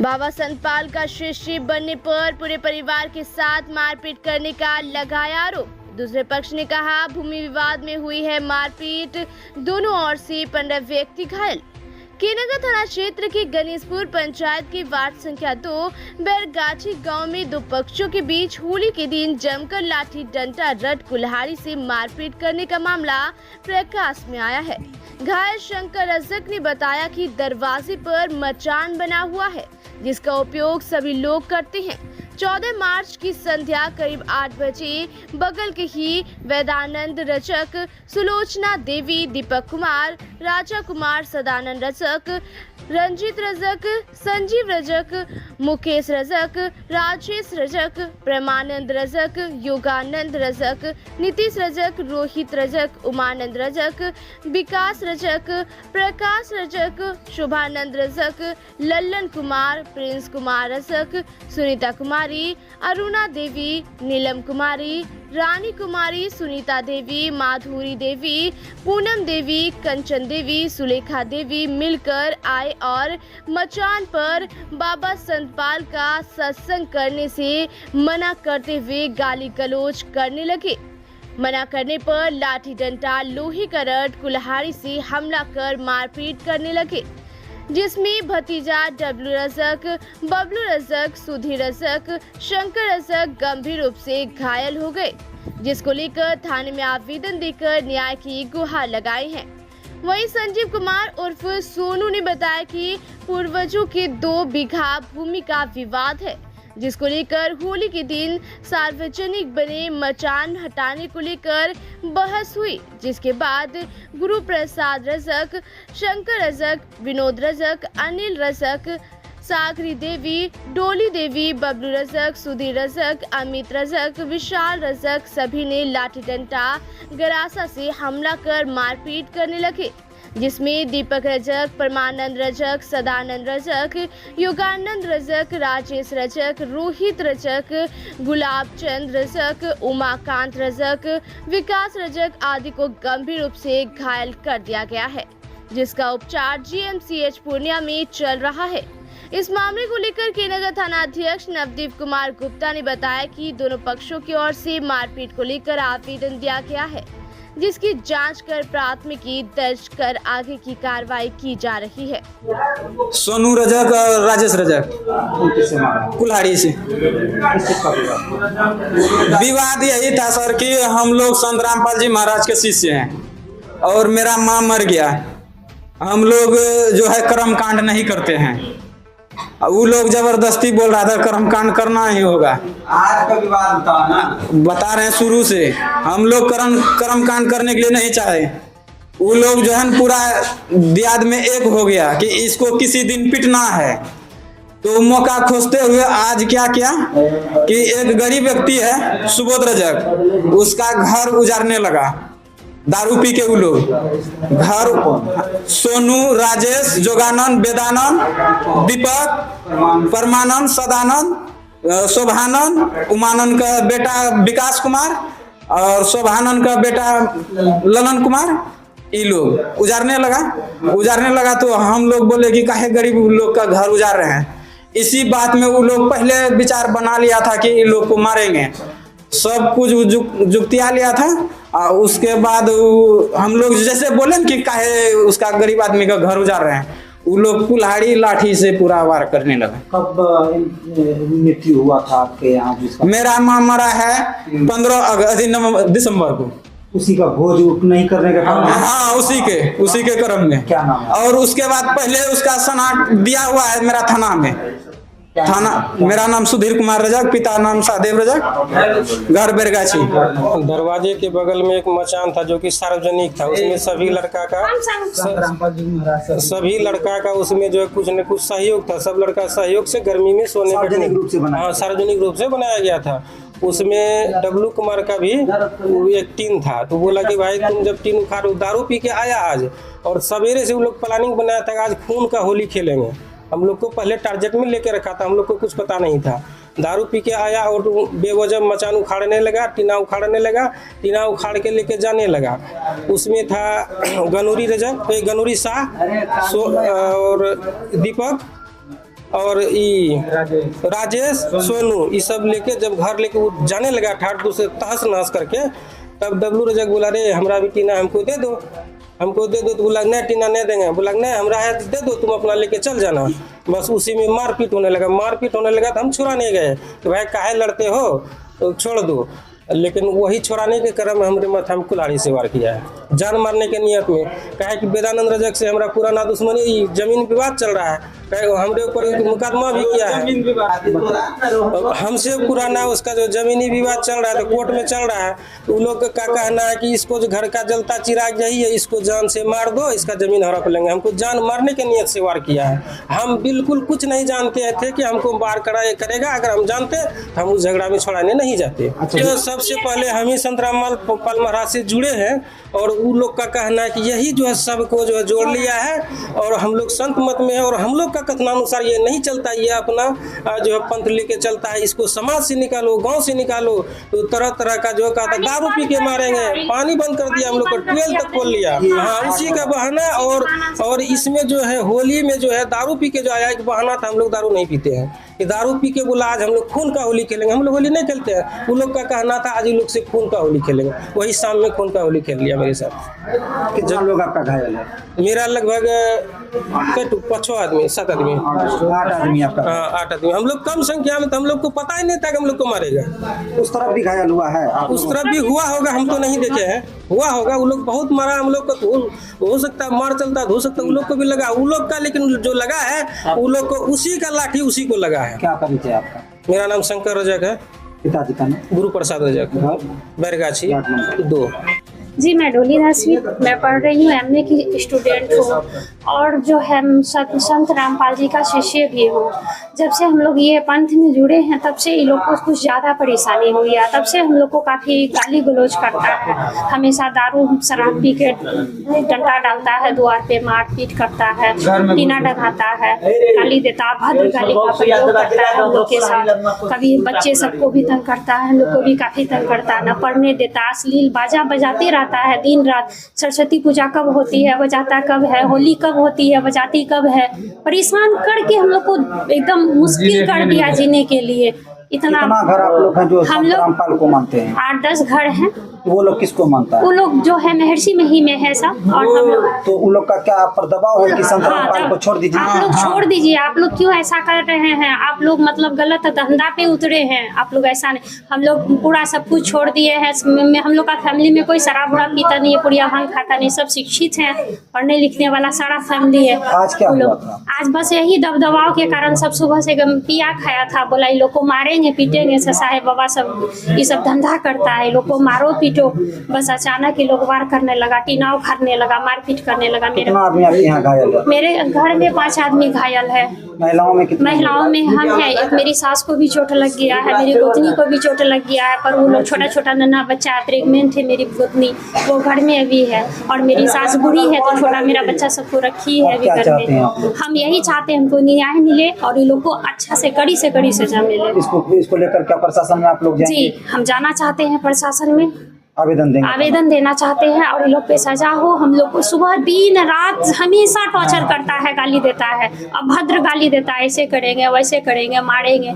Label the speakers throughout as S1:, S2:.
S1: बाबा संतपाल का शिष्य बनने पर पूरे परिवार के साथ मारपीट करने का लगाया आरोप। दूसरे पक्ष ने कहा भूमि विवाद में हुई है मारपीट, दोनों ओर से 15 व्यक्ति घायल। केनगर थाना क्षेत्र के गणेशपुर पंचायत के वार्ड संख्या 2 बैरगाछी गांव में दो पक्षों के बीच होली के दिन जमकर लाठी डंडा रट कुल्हाड़ी से मारपीट करने का मामला प्रकाश में आया है। घायल शंकर रजक ने बताया कि दरवाजे पर मचान बना हुआ है जिसका उपयोग सभी लोग करते हैं। 14 मार्च की संध्या करीब 8 बजे बगल के ही वेदानंद रजक, सुलोचना देवी, दीपक कुमार, राजा कुमार, सदानंद रजक, रंजीत रजक, संजीव रजक, मुकेश रजक, राजेश रजक, प्रेमानंद रजक, योगानंद रजक, नीतीश रजक, रोहित रजक, उमानंद रजक, विकास रजक, प्रकाश रजक, शुभानंद रजक, लल्लन कुमार, प्रिंस कुमार रजक, सुनीता कुमारी, अरुणा देवी, नीलम कुमारी, रानी कुमारी, सुनीता देवी, माधुरी देवी, पूनम देवी, कंचन देवी, सुलेखा देवी मिलकर आए और मचान पर बाबा संतपाल का सत्संग करने से मना करते हुए गाली गलौज करने लगे। मना करने पर लाठी डंडा, लोहे का रड, कुल्हाड़ी से हमला कर मारपीट करने लगे, जिसमें भतीजा डब्लू रजक, बबलू रजक, सुधीर रजक, शंकर रजक गंभीर रूप से घायल हो गए, जिसको लेकर थाने में आवेदन देकर न्याय की गुहार लगाई है। वहीं संजीव कुमार उर्फ सोनू ने बताया कि पूर्वजों के 2 बीघा भूमि का विवाद है, जिसको लेकर होली के दिन सार्वजनिक बने मचान हटाने को लेकर बहस हुई, जिसके बाद गुरु प्रसाद रजक, शंकर रजक, विनोद रजक, अनिल रजक, सागरी देवी, डोली देवी, बबलू रजक, सुधीर रजक, अमित रजक, विशाल रजक सभी ने लाठी डंडा गरासा से हमला कर मारपीट करने लगे, जिसमें दीपक रजक, परमानंद रजक, सदानंद रजक, योगानंद रजक, राजेश रजक, रोहित रजक, गुलाब चंद रजक, उमाकांत रजक, विकास रजक आदि को गंभीर रूप से घायल कर दिया गया है, जिसका उपचार GMCH पूर्णिया में चल रहा है। इस मामले को लेकर केनगर थाना अध्यक्ष नवदीप कुमार गुप्ता ने बताया कि दोनों पक्षों की ओर से मारपीट को लेकर आवेदन दिया गया है, जिसकी जांच कर प्राथमिकी दर्ज कर आगे की कार्रवाई की जा रही है।
S2: सोनू रजक और राजेश रजक कुल्हाड़ी से विवाद यही था सर कि हम लोग संत रामपाल जी महाराज के शिष्य हैं और मेरा माँ मर गया। हम लोग जो है कर्मकांड नहीं करते हैं, वो लोग जबरदस्ती बोल रहा था कर्मकांड करना ही होगा।
S3: आज का विवाद
S2: बता रहे हैं शुरू से हम लोग कर्मकांड करने के लिए नहीं चाहे। वो लोग जो है पूरा दियाद में एक हो गया कि इसको किसी दिन पिटना है, तो मौका खोजते हुए आज क्या किया कि एक गरीब व्यक्ति है सुबोध रजक, उसका घर उजाड़ने लगा दारू पी के। वो लोग घर सोनू, राजेश, जोगानंद, वेदानंद, दीपक, परमानंद, सदानंद, शोभानंद, उमानंद का बेटा विकास कुमार और शोभानंद का बेटा ललन कुमार, ये लोग उजाड़ने लगा। तो हम लोग बोले कि काहे गरीब लोग का घर उजाड़ रहे हैं। इसी बात में वो लोग पहले विचार बना लिया था कि इन लोग को मारेंगे, सब कुछ जुक्तिया लिया था। उसके बाद हम लोग जैसे बोले कि काहे उसका गरीब आदमी का घर उजाड़ रहे हैं, वो लोग कुल्हाड़ी लाठी से पूरा वार करने लगा।
S3: कब मृत्यु हुआ था आपके यहाँ?
S2: मेरा माँ मरा है 15 दिसंबर को।
S3: उसी का भोज नहीं करने का कारण?
S2: हाँ, उसी के क्रम में।
S3: क्या नाम है?
S2: और उसके बाद पहले उसका सनाट दिया हुआ है मेरा थाना में। मेरा नाम सुधीर कुमार रजक, पिता नाम सहदेव रजक, घर बैरगाछी।
S4: दरवाजे के बगल में एक मचान था जो कि सार्वजनिक था, उसमें सभी लड़का का उसमें जो है कुछ न कुछ सहयोग था। सब लड़का सहयोग से गर्मी में सोने
S3: सार्वजनिक रूप से
S4: बनाया गया था। उसमें डब्लू कुमार का भी एक टीम था, तो बोला कि भाई तुम जब टीम उखाड़ो, दारू पी के आया आज और सवेरे से वो लोग प्लानिंग बनाया था आज खून का होली खेलेंगे। हम लोग को पहले टारगेट में लेके रखा था, हम लोग को कुछ पता नहीं था। दारू पी के आया और बेवजह मचान उखाड़ने लगा, टीना उखाड़ के लेके जाने लगा। उसमें था गनूरी रजक, गनूरी शाह और दीपक और राजेश सोनू ये सब लेके जब घर लेके वो जाने लगा ठाट दूर से तहस नहस करके, तब डब्लू रजक बोला रे हमरा भी टीना हमको दे दो तो बोला नहीं टीना नहीं देंगे, बोला नहीं हमरा है दे दो, तुम अपना लेके चल जाना। बस उसी में मारपीट होने लगा तो हम छुड़ाने गए कि भाई काहे लड़ते हो तो छोड़ दो, लेकिन वही छोड़ाने के क्रम में हमारे माथा में कुल्हाड़ी से वार किया है जान मारने के नियत में। कहे कि वेदानंद रजक से हमारा पुराना दुश्मनी जमीन विवाद चल रहा है, कहे हमरे ऊपर मुकदमा भी किया है हमसे पुराना, उसका जो जमीनी विवाद चल रहा है तो कोर्ट में चल रहा है। उन लोग का कहना है कि इसको जो घर का जलता चिराग यही है, इसको जान से मार दो, इसका जमीन हड़प लेंगे। हमको जान मारने के नियत से वार किया है। हम बिल्कुल कुछ नहीं जानते थे कि हमको वार करेगा, अगर हम जानते तो हम उस झगड़ा में छोड़ाने नहीं जाते। तो सबसे पहले हम ही संतराम पाल महाराज से जुड़े हैं और उन लोग का कहना है कि यही जो है सबको जो है जोड़ लिया है और हम लोग संत मत में है और हम लोग का कथनानुसार ये नहीं चलता, ये अपना जो है पंथ लेके चलता है, इसको समाज से निकालो, गांव से निकालो। तो तरह तरह का जो कहता दारू पी के मारेंगे, पानी बंद कर दिया हम लोग को, 12 तक खोल लिया। हाँ, उसी का बहाना। और इसमें जो है होली में जो है दारू पी के जो आया एक बहाना था, हम लोग दारू नहीं पीते हैं कि दारू पी के बोला आज हम लोग खून का होली खेलेंगे, हम लोग होली नहीं खेलते हैं। उन लोग का कहना था आज इन लोग से खून का होली खेलेंगे, वही शाम में खून का होली खेल लिया मेरे साथ।
S3: कितने लोग आपका घायल है?
S4: मेरा लगभग 5 आदमी 7 आदमी
S3: 8 आदमी आपका?
S4: हाँ 8 आदमी। हम लोग कम संख्या में, तो हम लोग को पता ही नहीं था कि हम लोग को मारेगा।
S3: उस तरफ भी घायल हुआ है?
S4: उस तरफ भी हुआ होगा, हम तो नहीं देखे हैं, हुआ होगा। वो लोग बहुत मारा हम लोग को, हो सकता है मार चलता, हो सकता है उन लोग को भी लगा, उन लोग का, लेकिन जो लगा है उन लोग को उसी का लाठी उसी को लगा है।
S3: क्या परिचय आपका?
S4: मेरा नाम शंकर रजक है।
S3: पिताजी का नाम?
S4: गुरु प्रसाद रजक, बैरगाछी 2।
S5: जी, मैं डोली दासी, मैं पढ़ रही हूँ, एमए की स्टूडेंट हूँ और जो है संत रामपाल जी का शिष्य भी हूँ। जब से हम लोग ये पंथ में जुड़े हैं तब से ये लोग को कुछ ज़्यादा परेशानी हुई है। तब से हम लोग को काफ़ी गाली गलौज करता है, हमेशा दारू शराब पी के डंडा डालता है, द्वार पे मारपीट करता है, टीना डगाता है, गाली देता, भद्र गाली का प्रयोग करता है हम लोग के साथ। कभी बच्चे सबको भी तंग करता है, हम लोग को भी काफ़ी तंग करता है, न पढ़ने देता, अश्लील बाजा बजाते रहता है दिन रात। सरस्वती पूजा कब होती है, बजाता कब है, होली कब होती है, बजाती कब है। परेशान करके हम लोग को एकदम मुश्किल कर दिया जीने के लिए। इतना
S3: घर आप लोग हैं जो
S5: हम
S3: संत रामपाल को मानते हैं?
S5: 8-10 घर हैं।
S3: वो लोग किसको मानता है?
S5: वो लोग जो है महर्षि में ही में है सब। और हम लोग
S3: तो उन लोग का क्या आप पर दबाव है कि संत रामपाल को छोड़ दीजिए?
S5: आप लोग छोड़ दीजिए, आप लोग क्यों ऐसा कर रहे हैं, आप लोग मतलब गलत धंधा पे उतरे हैं, आप लोग ऐसा नहीं। हम लोग पूरा सब कुछ छोड़ दिए हैं। हम लोग का फैमिली में कोई शराब उराब पीता नहीं है, पुड़िया भांग खाता नहीं, सब शिक्षित हैं, पढ़ने लिखने वाला सारा फैमिली है।
S3: आज क्या हुआ था?
S5: आज बस यही दबदबाव के कारण सब सुबह से पिया खाया था, बोला ये लोग को मारेंगे पीटेंगे, साहेब बाबा सब ये सब धंधा करता है, लोग को मारो पीटो। बस अचानक ये लोग वार करने लगा, टीना उखाड़ने लगा, मारपीट करने लगा।
S3: कितना आदमी आपके यहाँ घायल है?
S5: मेरे घर में 5 आदमी घायल है।
S3: महिलाओं में कितने?
S5: महिलाओं में हम है, एक मेरी सास को भी चोट लग गया है, मेरी गोतनी को भी चोट लग गया है, पर वो लोग छोटा छोटा नन्हा बच्चा प्रेग्नेंट है, मेरी गोतनी वो घर में अभी है, और मेरी सास बूढ़ी है तो छोटा मेरा बच्चा सबको रखी है अभी घर में। हम यही चाहते हैं हमको न्याय मिले और ये लोग को अच्छा से कड़ी सजा मिले।
S3: इसको लेकर क्या प्रशासन में आप लोग जाएंगे?
S5: जी, हम जाना चाहते हैं प्रशासन में,
S3: आवेदन
S5: देना चाहते हैं और ये लोग पे सजा हो। हम लोग को सुबह दिन रात हमेशा टॉर्चर करता है, गाली देता है, अभद्र गाली देता है, ऐसे करेंगे वैसे करेंगे, मारेंगे।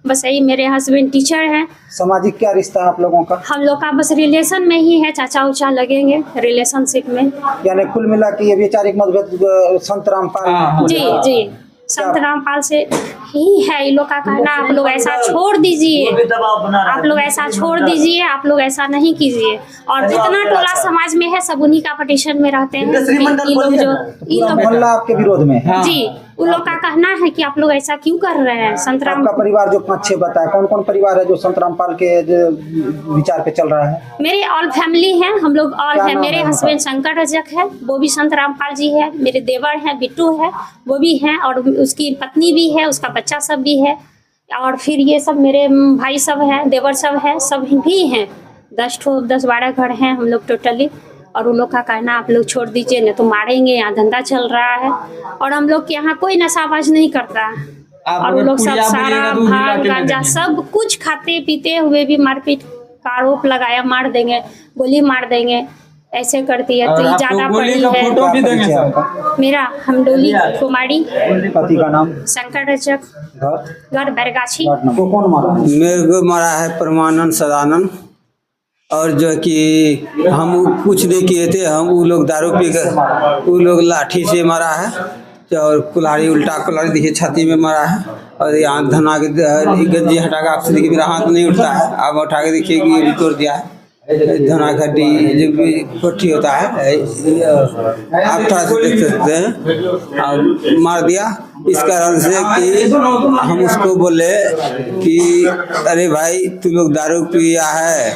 S5: बस यही, मेरे हस्बैंड टीचर हैं।
S3: सामाजिक क्या रिश्ता है आप लोगों का?
S5: हम लोग का बस रिलेशन में ही है, चाचा उचा लगेंगे रिलेशनशिप में।
S3: यानी कुल मिला के ये वैचारिक मतभेद संत रामपाल?
S5: जी, संत रामपाल से ही है। ये लोग का कहना आप लोग ऐसा छोड़ दीजिए, आप लोग ऐसा छोड़ दीजिए, आप लोग ऐसा नहीं कीजिए। और जितना टोला समाज में है सब उन्हीं का पटिशन में रहते हैं।
S3: मोहल्ला आपके विरोध में है?
S5: जी, उन लोग का कहना है कि आप लोग ऐसा क्यों कर रहे हैं। संत राम
S3: आपका परिवार जो 5-6 बताया, कौन कौन परिवार है जो संत रामपाल के विचार पे चल रहा है?
S5: मेरे ऑल फैमिली है, हम लोग ऑल है। मेरे हस्बैंड शंकर रजक है, वो भी संत रामपाल जी है। मेरे देवर है, बिट्टू है, वो भी है, और उसकी पत्नी भी है, उसका बच्चा सब भी है। और फिर ये सब मेरे भाई सब है, देवर सब है, सब भी हैं। 10-12 घर हैं हम लोग टोटली। और उन लोग का कहना आप लोग छोड़ दीजिए, नहीं तो मारेंगे, यहाँ धंधा चल रहा है। और हम लोग के यहाँ कोई नशाबाज नहीं करता, और वो लोग सब सारा भांग गांजा सब कुछ खाते पीते हुए भी मारपीट का आरोप लगाया, मार देंगे, गोली मार देंगे। ऐसे करती है
S2: और
S5: तो ये
S2: आपको
S5: ज्यादा
S2: गोली
S5: बड़ी
S2: का
S5: है।
S2: फोटो भी देंगे
S3: परिचय
S2: सर।
S3: आपका?
S5: मेरा हमडोली कुमारी,
S3: पति का नाम,
S5: शंकर रचक,
S3: घर,
S5: घर बैरगाछी।
S3: Ward number. कौन मारा है?
S2: मेरे को मारा है परमानंद सदानंद, और जो कि हम कुछ नहीं किए थे, हम वो लोग दारू पी कर, वो लोग लाठी से मारा है, और कुल्हाड़ी, उल्टा कुल्हाड़ी देखिए छाती में मारा है, और यहाँ धना के गंजी हटा के आपसे देखिए मेरा हाथ नहीं उठता है, आप उठा के देखिए कि ये भी तोड़ दिया है, धना का डी जो भी पट्टी होता है आप थोड़ा से देख सकते हैं, और मार दिया इस कारण से कि हम उसको बोले कि अरे भाई तू लोग दारू पिया है,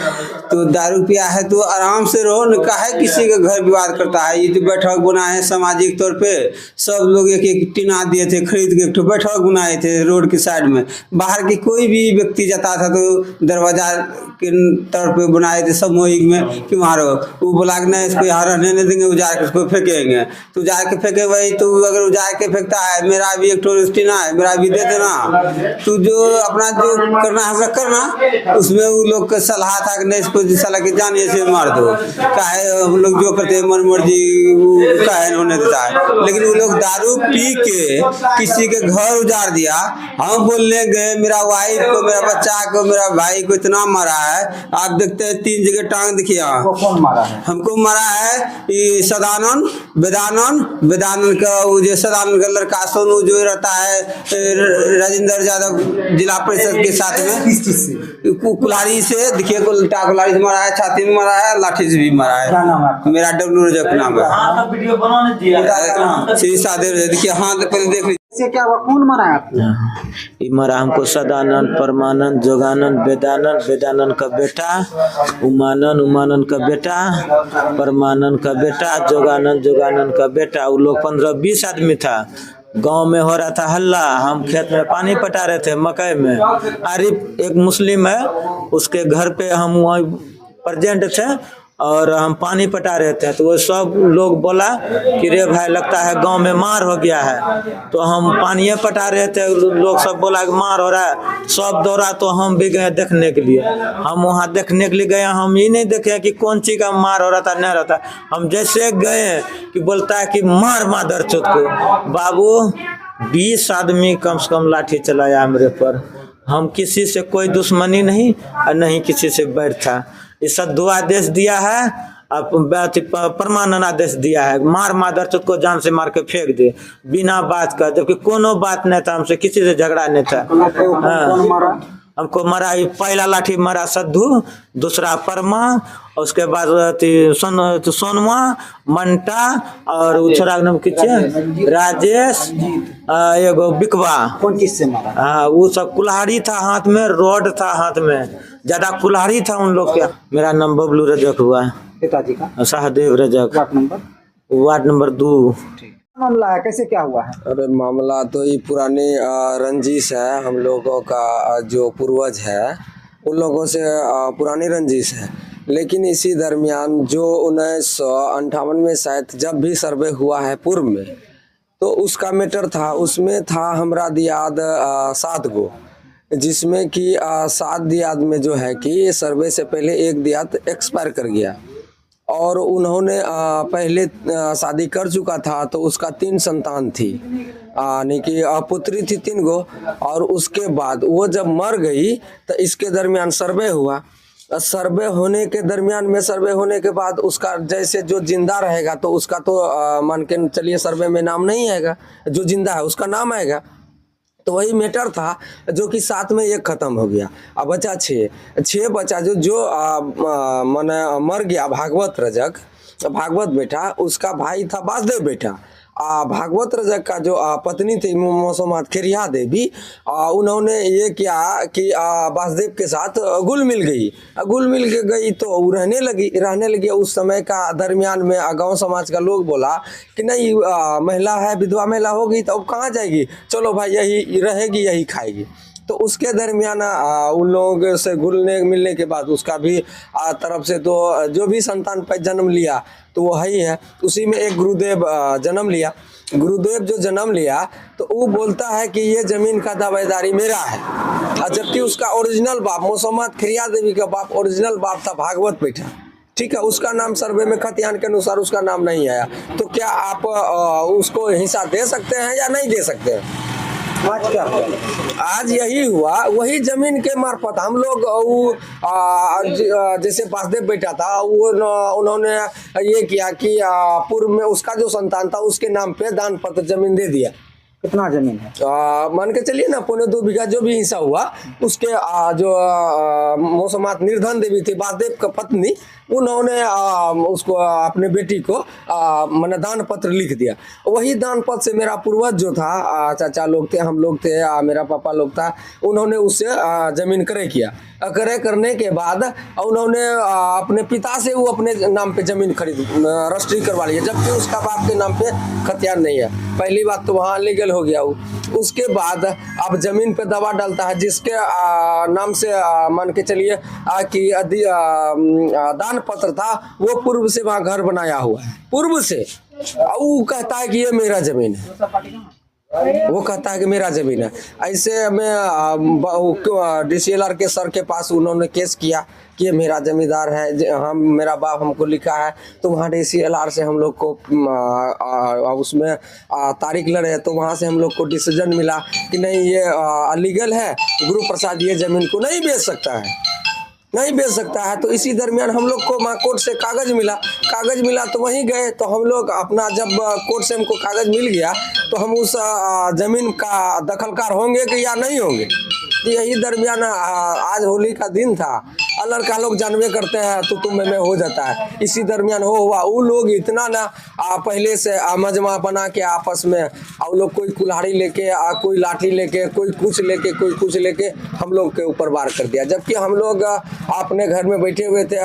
S2: तो दारू पिया है तो आराम से रहो न, काहे किसी का घर विवाद करता है। ये जो बैठक बनाए हैं सामाजिक तौर पे, सब लोग एक एक टीना दिए थे खरीद के, एक ठो बैठक बनाए थे रोड के साइड में, बाहर के कोई भी व्यक्ति जाता था तो दरवाजा के तौर पे बनाए थे सामूहिक में कि मारो, वो बोला कि नहीं इसको यहाँ रहने नहीं देंगे, उजाड़ के उसको फेंकेंगे, तो उजाड़ के फेंके भाई, तो अगर उजाड़ के फेंकता है, मेरा भी एक ठो टीना है, मेरा भी दे देना, तू जो अपना जो करना है करना। उसमें वो लोग का सलाह था कि नहीं इसको साला के जाने से मार दो, काहे हम लोग जो करते हैं मन मर्जी काहे होने देता है, लेकिन वो लोग दारू पी के किसी के घर उजाड़ दिया। हम बोलने गए, मेरा वाइफ को, मेरा बच्चा को, मेरा भाई को इतना मारा है, आप देखते हैं 3 जगह टांग दिखिए।
S3: कौन मारा है?
S2: हमको मारा है ये सदानंद, वेदानंद का, वो जो सदानंद का लड़का सोनू जो रहता है राजेंद्र यादव जिला परिषद के साथ में,
S3: किस चीज से?
S2: कुल्हाड़ी से देखिए, उल्टा कुल्हाड़ी से मारा है, छाती में मारा है, लाठी से भी मारा है।
S3: क्या नाम है?
S2: मेरा डब्लू रजक नाम है। श्री सादेव देखिए, हाथ पहले देख लीजिए।
S3: इससे क्या हुआ? कौन मारा है आपको?
S6: ये मरा हमको सदानंद, परमानंद, जोगानंद, वेदानंद का बेटा, उमानंद का बेटा, परमानंद का बेटा, जोगानंद का बेटा। वो लोग 15-20 आदमी था। गांव में हो रहा था हल्ला, हम खेत में पानी पटा रहे थे मकई में। आरिफ एक मुस्लिम है, उसके घर पे हम वहाँ प्रेजेंट थे और हम पानी पटा रहे थे, तो वो सब लोग बोला कि रे भाई लगता है गांव में मार हो गया है, तो हम पानी पटा रहे थे, लोग सब बोला कि मार हो रहा है, सब दौड़ा, तो हम भी गए देखने के लिए। हम वहाँ देखने के लिए गए, हम ये नहीं देखे कि कौन चीज का मार हो रहा था नहीं रहता, हम जैसे गए कि बोलता है कि मार मादर चौथ को। बाबू 20 आदमी कम से कम लाठी चलाया मेरे पर। हम किसी से कोई दुश्मनी नहीं और नहीं किसी से बैर था। इस सद्दू आदेश दिया है, परमानंद आदेश दिया है, मार मादर चौथ को जान से मार के फेंक दे बिना बात का, जबकि कोनो बात नहीं था, हमसे किसी से झगड़ा नहीं था।
S3: कौन मारा?
S6: हमको मरा, पहला लाठी मारा सद्दू, दूसरा परमा, उसके बाद सोनवा, मंटा, और छोरा नाम किसी राजेश, एगो बिकवा।
S3: कौन चीज से मारा?
S6: हाँ, वो सब कुल्हाड़ी था हाथ में, रॉड था हाथ में, ज्यादा कुल्हाड़ी था उन लोग के। मेरा नाम बबलू रजक हुआ,
S3: पिताजी का?
S6: Sahdev Rajak,
S3: ward number
S6: 2।
S3: मामला है, कैसे क्या हुआ है?
S7: अरे मामला तो ये पुरानी रंजिश है, हम लोगों का जो पूर्वज है उन लोगों से पुरानी रंजिश है। लेकिन इसी दरमियान जो 1958 में शायद जब भी सर्वे हुआ है पूर्व में, तो उसका मैटर था, उसमें था हमरा दियाद 7 गो, जिसमें कि 7 दियाद में जो है कि सर्वे से पहले एक दियाद एक्सपायर कर गया, और उन्होंने पहले शादी कर चुका था, तो उसका 3 संतान थी, यानी कि पुत्री थी 3 गो, और उसके बाद वो जब मर गई तो इसके दरमियान सर्वे हुआ। सर्वे होने के दरमियान में, सर्वे होने के बाद उसका जैसे जो जिंदा रहेगा तो उसका तो मान के चलिए सर्वे में नाम नहीं आएगा, जो जिंदा है उसका नाम आएगा। तो वही मैटर था जो कि 7 में 1 खत्म हो गया, अब बचा 6 बचा जो माने मर गया भागवत रजक, भागवत बेटा, उसका भाई था वासुदेव बेटा। भागवत रजक का जो पत्नी थी मौसमात खेरिया देवी, उन्होंने ये किया कि वासुदेव के साथ गुल मिल गई तो रहने लगी। उस समय का दरमियान में गांव समाज का लोग बोला कि नहीं, महिला है, विधवा महिला होगी तो अब कहाँ जाएगी, चलो भाई यही रहेगी, यही खाएगी। तो उसके दरमियान उन लोगों से घुलने मिलने के बाद उसका भी तरफ से तो जो भी संतान पर जन्म लिया तो वो ही है। उसी में एक गुरुदेव जन्म लिया। गुरुदेव जो जन्म लिया तो वो बोलता है कि ये जमीन का दावेदारी मेरा है, जबकि उसका ओरिजिनल बाप मौसमात खेरिया देवी का बाप ओरिजिनल बाप था भागवत बेटा, ठीक है, उसका नाम सर्वे में खतियान के अनुसार उसका नाम नहीं आया, तो क्या आप उसको हिस्सा दे सकते हैं या नहीं दे सकते हैं?
S3: आज क्या हुआ?
S7: आज यही हुआ, वही जमीन के मार्फत हम लोग जैसे वासुदेव बेटा था वो उन्होंने ये किया कि पूर्व में उसका जो संतान था उसके नाम पे दान पत्र जमीन दे दिया।
S3: कितना जमीन है?
S7: मान के चलिए ना 2.25 बीघा जो भी हिस्सा हुआ उसके जो मौसमात निर्धन देवी थी वासुदेव का पत्नी, उन्होंने उसको अपने बेटी को मैंने दान पत्र लिख दिया। वही दान पत्र से मेरा पूर्वज जो था, चाचा लोग थे, हम लोग थे, मेरा पापा लोग था, उन्होंने उससे जमीन क्रय किया। क्रय करने के बाद उन्होंने अपने पिता से वो अपने नाम पे जमीन खरीद रजिस्ट्री करवा लिया, जबकि उसका बाप के नाम पे खतियान नहीं है। पहली बात तो वहाँ लीगल हो गया वो। उसके बाद अब जमीन पे दवा डालता है जिसके नाम से मान के चलिए कि दान पत्र था, वो पूर्व से वहाँ घर बनाया हुआ है, पूर्व से। वो कहता है कि ये मेरा जमीन है, वो कहता है कि मेरा जमीन है। ऐसे में DCLR के सर के पास उन्होंने केस किया कि ये मेरा जमींदार है, हम मेरा बाप हमको लिखा है। तो वहाँ DCLR से हम लोग को उसमें तारीख लड़े, तो वहाँ से हम लोग को डिसीजन मिला कि नहीं ये अलीगल है, गुरु प्रसाद ये जमीन को नहीं बेच सकता है, नहीं बेच सकता है। तो इसी दरमियान हम लोग को वहाँ कोर्ट से कागज मिला तो वहीं गए। तो हम लोग अपना जब कोर्ट से हमको कागज मिल गया तो हम उस जमीन का दखलकार होंगे कि या नहीं होंगे। तो यही दरमियान आज होली का दिन था, लड़का लोग जानवे करते हैं तो तुम में हो जाता है। इसी दरमियान हुआ वो लोग इतना ना पहले से मजमा बना के आपस में वो लोग कोई कुल्हाड़ी लेके कोई लाठी लेके कोई कुछ लेके हम लोग के ऊपर वार कर दिया। जबकि हम लोग अपने घर में बैठे हुए थे,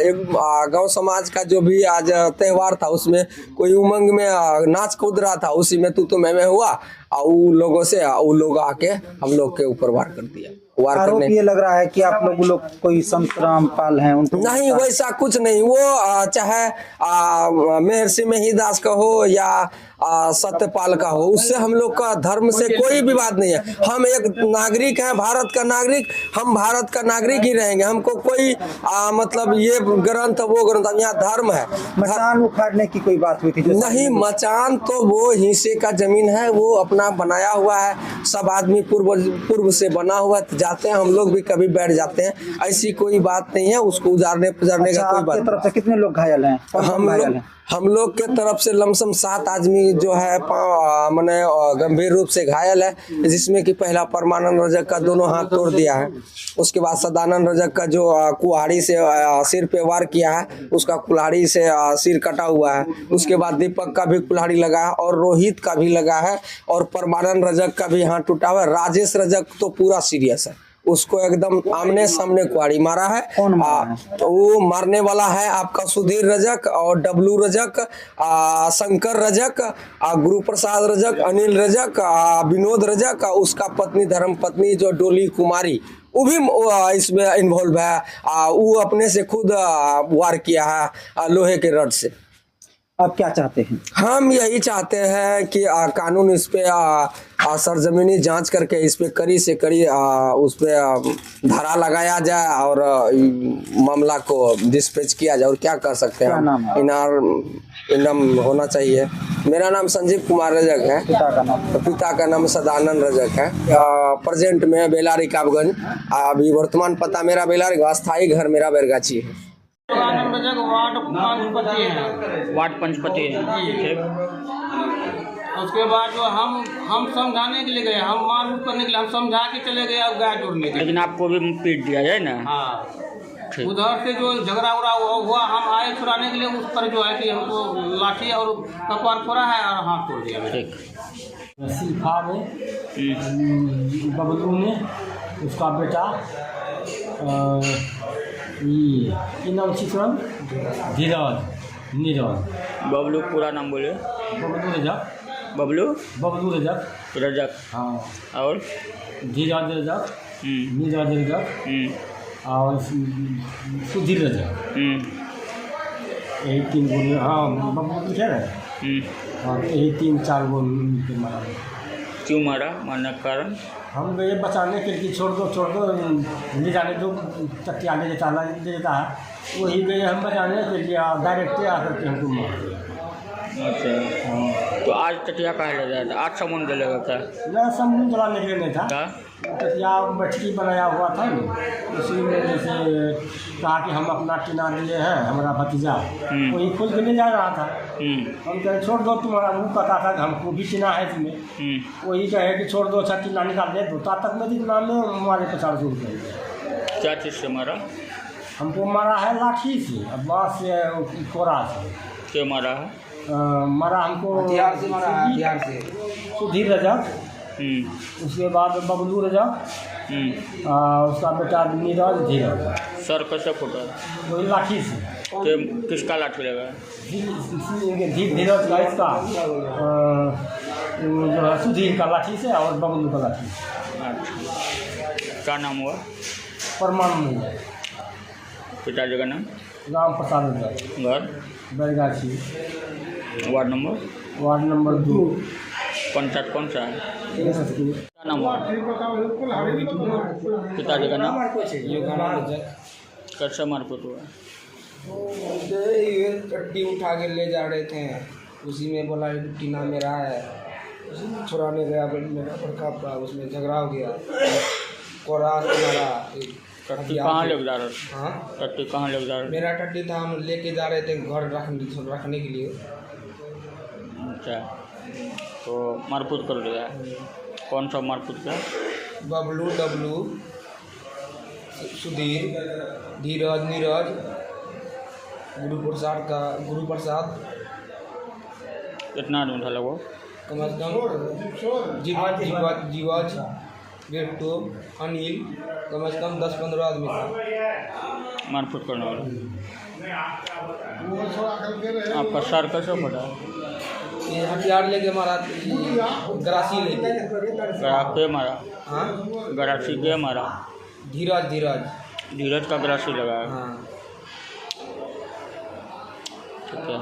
S7: एक गांव समाज का जो भी आज त्यौहार था उसमें कोई उमंग में नाच कूद रहा था, उसी में तू मैं हुआ और वो लोगों से वो लोग आके हम लोग के ऊपर वार कर दिया।
S3: आरोप ये लग रहा है कि आप लोग कोई संत रामपाल हैं उनको?
S7: नहीं, वैसा कुछ नहीं। वो चाहे महर्षि मेहिदास का हो या सत्यपाल का हो, उससे हम लोग का धर्म से कोई विवाद नहीं है। हम एक नागरिक हैं, भारत का नागरिक, हम भारत का नागरिक ही रहेंगे। हमको कोई मतलब ये ग्रंथ वो ग्रंथ, यहाँ धर्म है।
S3: मचान उखाड़ने की कोई बात हुई थी?
S7: नहीं, मचान तो वो हिस्से का जमीन है, वो अपना बनाया हुआ है, सब आदमी पूर्व से बना हुआ, जाते हैं हम लोग भी कभी बैठ जाते हैं, ऐसी कोई बात नहीं है। उसको उजारने पुजारने का कोई बात।
S3: तरफ से कितने लोग घायल हैं?
S7: हम लोग के तरफ से लमसम 7 आदमी जो है मैंने गंभीर रूप से घायल है, जिसमें कि पहला परमानंद रजक का दोनों हाथ तोड़ दिया है। उसके बाद सदानंद रजक का जो कुल्हाड़ी से सिर पे वार किया है, उसका कुल्हाड़ी से सिर कटा हुआ है। उसके बाद दीपक का भी कुल्हाड़ी लगा है और रोहित का भी लगा है और परमानंद रजक का भी हाथ टूटा हुआ है। राजेश रजक तो पूरा सीरियस है, उसको एकदम आमने सामने कुआड़ी मारा है।
S3: कौन मारा है?
S7: तो वो मारने वाला है आपका सुधीर रजक और डब्लू रजक, शंकर रजक, गुरु प्रसाद रजक, अनिल रजक, विनोद रजक, उसका पत्नी धर्म पत्नी जो डोली कुमारी, वो भी इसमें इन्वॉल्व है। वो अपने से खुद वार किया है लोहे के रड से।
S3: आप क्या चाहते हैं?
S7: हम यही चाहते हैं कि कानून इस पे सरजमीनी जांच करके इस पे कड़ी से कड़ी उस पे धारा लगाया जाए और मामला को डिस्पैच किया जाए। और क्या कर सकते हैं हम, इनाम होना चाहिए। मेरा नाम संजीव कुमार रजक है, पिता का नाम सदानंद रजक है। प्रेजेंट में बेलारी काबगंज, अभी वर्तमान पता मेरा बेलारी, अस्थायी घर मेरा बैरगाछी है।
S8: वार्ड पंचपति है।
S9: उसके बाद जो हम समझाने के लिए गए, हम मारपीट करने के लिए, हम समझा के चले गए अब गाय जोड़ने के लिए,
S8: लेकिन आपको भी पीट दिया जाए ना।
S9: हाँ, उधर से जो झगड़ा उड़ा हुआ, हम आए छुड़ाने के लिए, उस पर जो है कि हमको लाठी और कपार फोड़ा है और हाथ तोड़ दिया।
S10: बबलू ने उसका बेटा ये नाम चित्रण धीरज नीरज।
S8: बबलू पूरा नाम बोले?
S10: बबलू रजक। बबलू
S8: रजक।
S10: हाँ।
S8: और
S10: धीरज रजक, नीरज रजक और सुधीर रजक। यही 3 गो। हाँ, बबलू है ना। हाँ, यही 3-4 गो मारा।
S8: क्यों मारा, मारने का कारण?
S10: हम ये बचाने के लिए छोड़ दो ले जाने दो, चट्टिया ले जाता है, वही गए हम बचाने के लिए, डायरेक्ट आकर के हमको मार दिया।
S8: अच्छा, तो आज टटिया कहाँ ले जाया था? आज सामान जलेगा क्या?
S10: ना सामान जलाने के लिए नहीं था,
S8: क्या?
S10: टटिया बैठकी बनाया हुआ था ना, उसी में जैसे कहा कि हम अपना टीना लिए हैं, हमारा भतीजा वही खोल के ले जा रहा था। हम कहे छोड़ दो, तुम्हारा वो कहता था कि हमको भी टीना है इसमें, वही कहे कि छोड़ दो, अच्छा टीना निकाल दे दो, तात तक मेरी नाम में हमारे 50 रुपये।
S8: क्या चीज़ से मारा?
S10: हमको मारा है लाठी से, बाँस से, कोरा से।
S8: क्यों मारा है?
S10: मारा हमको
S3: हथियार से मारा है, हथियार से।
S10: सुधीर रजक, उसके बाद बबलू रजक, उसका बेटा नीरज धीरज।
S8: सर कैसे फूटा?
S10: वही लाठी से।
S8: किसका लाठी लगा?
S10: धीरज का, इसका जो है सुधीर का लाठी से और बबलू का लाठी से।
S8: अच्छा, क्या नाम हुआ?
S10: परमानंद।
S8: पिताजी का नाम?
S10: राम प्रसाद रजक।
S8: घर?
S10: Bairgachhi.
S8: Ward number?
S10: Ward number 2।
S8: Panchayat कौन सा है? क्या नाम हुआ? पिताजी का नाम? कैसे मारपीट हुआ?
S7: ये टट्टी उठा के ले जा रहे थे, उसी में बोला टीना मेरा है, छुड़ाने गया, मेरा बड़का उसमें झगड़ा हो गया, कोरा से मारा।
S8: टट्टी कहाँ ले जा रहे थे?
S7: हाँ,
S8: टट्टी कहाँ ले जा रहे थे?
S7: मेरा टट्टी था, हम लेके जा रहे थे घर रखने के लिए।
S8: अच्छा, तो मारपीट कर दिया? कौन सा मारपीट किया?
S7: बबलू, डबलू, सुधीर, धीरज, नीरज, गुरु प्रसाद।
S8: कितना आदमी था लगभग?
S7: कम से कम जीवज, बेटू, अनिल, कम से कम 10-15 आदमी था
S8: मारपीट करने वाला। आपका सर कैसे फटा?
S7: ये हथियार लेके मारा, गरासी लेके।
S8: गरा के मारा?
S7: हाँ,
S8: गरासी के मारा?
S7: धीरज
S8: का गरासी लगाया?
S7: हाँ।
S8: ठीक है।